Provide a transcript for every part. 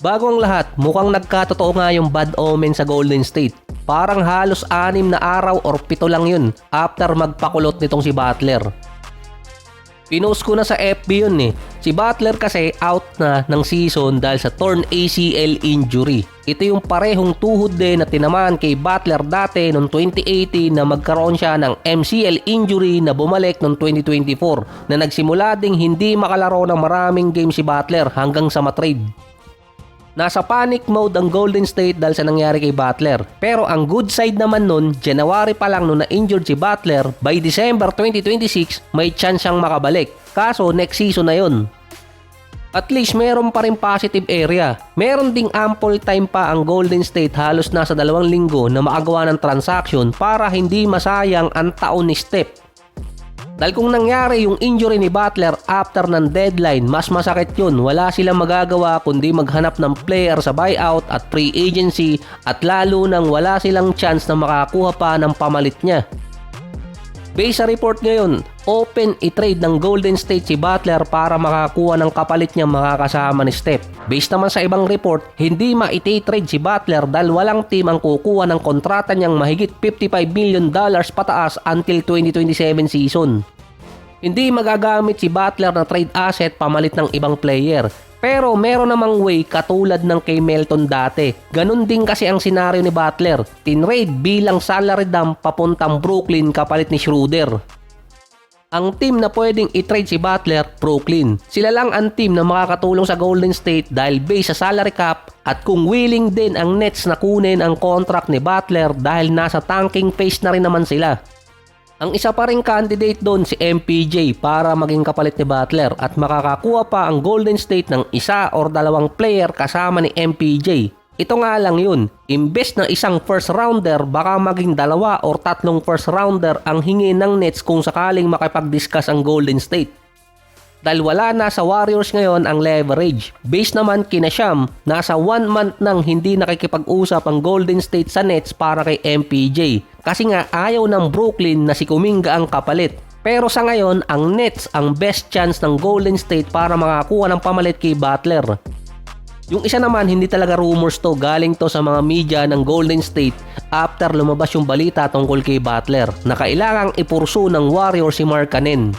Bago ang lahat, mukhang nagkatotoo nga yung bad omen sa Golden State. Parang halos 6 na araw or 7 lang yun after magpakulot nitong si Butler. Pinost ko na sa FB yun eh. Si Butler kasi out na ng season dahil sa torn ACL injury. Ito yung parehong tuhod din na tinamaan kay Butler dati noong 2018 na magkaroon siya ng MCL injury na bumalik noong 2024 na nagsimula ding hindi makalaro ng maraming game si Butler hanggang sa matrade. Nasa panic mode ang Golden State dahil sa nangyari kay Butler. Pero ang good side naman nun, January pa lang nung na-injured si Butler, by December 2026, may chance siyang makabalik. Kaso next season na yun. At least meron pa rin positive area. Meron ding ample time pa ang Golden State halos nasa 2 linggo na makagawa ng transaction para hindi masayang ang taon ni Steph. Dahil kung nangyari yung injury ni Butler after ng deadline, mas masakit yun. Wala silang magagawa kundi maghanap ng player sa buyout at free agency at lalo nang wala silang chance na makakuha pa ng pamalit niya. Based sa report ngayon, open i-trade ng Golden State si Butler para makakuha ng kapalit niyang makakasama ni Steph. Based naman sa ibang report, hindi ma-trade si Butler dahil walang team ang kukuha ng kontrata niyang mahigit $55 million pataas until 2027 season. Hindi magagamit si Butler na trade asset pamalit ng ibang player. Pero meron namang way katulad ng kay Melton dati. Ganun din kasi ang senaryo ni Butler. Tinrade bilang salary dump papuntang Brooklyn kapalit ni Schroeder. Ang team na pwedeng i-trade si Butler, Brooklyn. Sila lang ang team na makakatulong sa Golden State dahil based sa salary cap at kung willing din ang Nets na kunin ang contract ni Butler dahil nasa tanking phase na rin naman sila. Ang isa pa ring candidate doon si MPJ para maging kapalit ni Butler at makakakuha pa ang Golden State ng 1 or 2 player kasama ni MPJ. Ito nga lang yun, imbes na isang first rounder baka maging 2 or 3 first rounder ang hingi ng Nets kung sakaling makipag-discuss ang Golden State. Dahil wala na sa Warriors ngayon ang leverage. Base naman kina Sham, nasa 1 month nang hindi nakikipag-usap ang Golden State sa Nets para kay MPJ. Kasi nga ayaw ng Brooklyn na si Kuminga ang kapalit. Pero sa ngayon, ang Nets ang best chance ng Golden State para makakuha ng pamalit kay Butler. Yung isa naman, hindi talaga rumors to, galing to sa mga media ng Golden State after lumabas yung balita tungkol kay Butler na kailangang ipursu ng Warriors si Markkanen.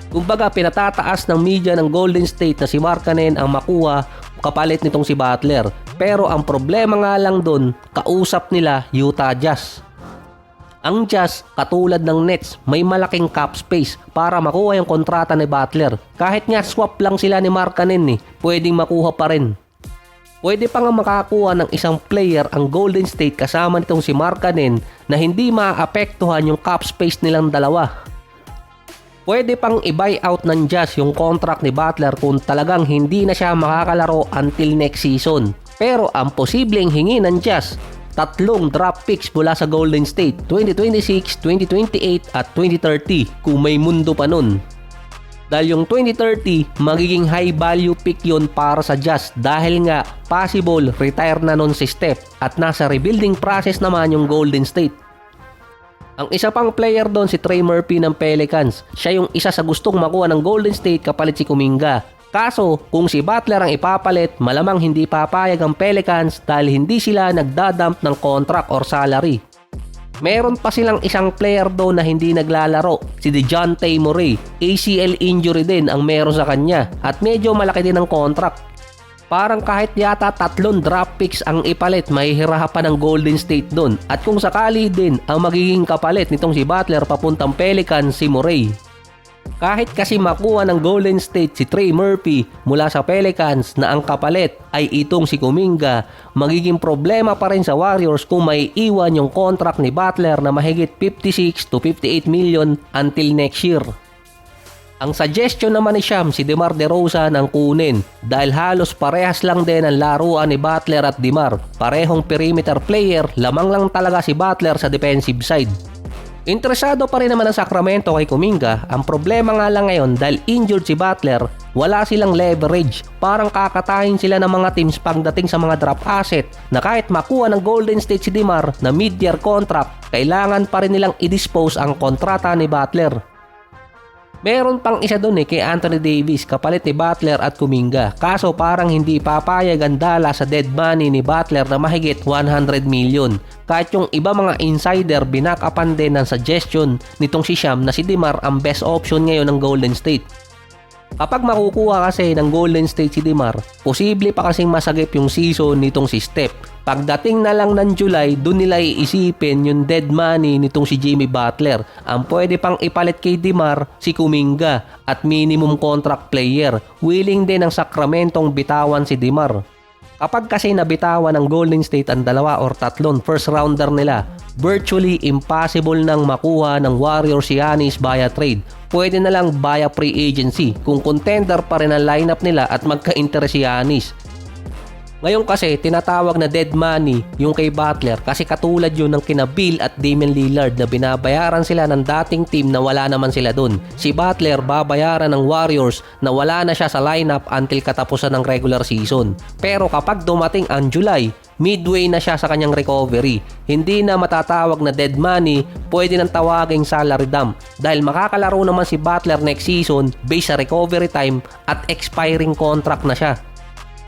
Kumbaga pinatataas ng media ng Golden State na si Markkanen ang makuha kapalit nitong si Butler. Pero ang problema nga lang doon, kausap nila Utah Jazz. Ang Jazz, katulad ng Nets, may malaking cap space para makuha yung kontrata ni Butler. Kahit nga swap lang sila ni Markkanen pwedeng makuha pa rin. Pwede pa nga makakuha ng isang player ang Golden State kasama nitong si Markkanen na hindi maapektuhan yung cap space nilang dalawa. Pwede pang i-buyout ng Jazz yung contract ni Butler kung talagang hindi na siya makakalaro until next season. Pero ang posibleng hingi ng Jazz, 3 draft picks mula sa Golden State, 2026, 2028 at 2030 kung may mundo pa nun. Dahil yung 2030, magiging high value pick yun para sa Jazz dahil nga possible retire na nun si Steph at nasa rebuilding process naman yung Golden State. Ang isa pang player doon si Trey Murphy ng Pelicans. Siya yung isa sa gustong makuha ng Golden State kapalit si Kuminga. Kaso, kung si Butler ang ipapalit, malamang hindi papayag ang Pelicans dahil hindi sila nagdadump ng contract or salary. Meron pa silang isang player doon na hindi naglalaro, si DeJounte Murray. ACL injury din ang meron sa kanya at medyo malaki din ang contract. Parang kahit yata 3 draft picks ang ipalit, mahihirapan ng Golden State doon. At kung sakali din ang magiging kapalit nitong si Butler papuntang Pelicans si Murray. Kahit kasi makuha ng Golden State si Trey Murphy mula sa Pelicans na ang kapalit ay itong si Kuminga, magiging problema pa rin sa Warriors kung may iwan yung contract ni Butler na mahigit 56 to 58 million until next year. Ang suggestion naman ni Sham si DeMar DeRozan ang kunin dahil halos parehas lang din ang laruan ni Butler at DeMar. Parehong perimeter player, lamang lang talaga si Butler sa defensive side. Interesado pa rin naman ang Sacramento kay Kuminga. Ang problema nga lang ngayon dahil injured si Butler, wala silang leverage. Parang kakatayin sila ng mga teams pagdating sa mga draft asset na kahit makuha ng Golden State si DeMar na mid-year contract, kailangan pa rin nilang i-dispose ang kontrata ni Butler. Meron pang isa dun kay Anthony Davis kapalit ni Butler at Kuminga. Kaso parang hindi papayag ang Dallas sa dead money ni Butler na mahigit 100 million. Kahit yung iba mga insider binakapan din ng suggestion nitong si Sham na si DeMar ang best option ngayon ng Golden State. Kapag makukuha kasi ng Golden State si DeMar, posible pa kasing masagip yung season nitong si Steph. Pagdating na lang ng July, dun nila iisipin yung dead money nitong si Jimmy Butler. Ang pwede pang ipalit kay DeMar si Kuminga at minimum contract player. Willing din ng Sacramentong bitawan si DeMar. Kapag kasi nabitawan ng Golden State ang 2 or 3 first rounder nila, virtually impossible nang makuha ng Warriors si Giannis via trade. Pwede na lang via free agency kung contender pa rin ang lineup nila at magka-interest si Giannis. Ngayon kasi tinatawag na dead money yung kay Butler kasi katulad yun ng kina Bill at Damian Lillard na binabayaran sila ng dating team na wala naman sila dun. Si Butler babayaran ng Warriors na wala na siya sa lineup until katapusan ng regular season. Pero kapag dumating ang July, midway na siya sa kanyang recovery. Hindi na matatawag na dead money, pwede nang tawaging salary dump dahil makakalaro naman si Butler next season based sa recovery time at expiring contract na siya.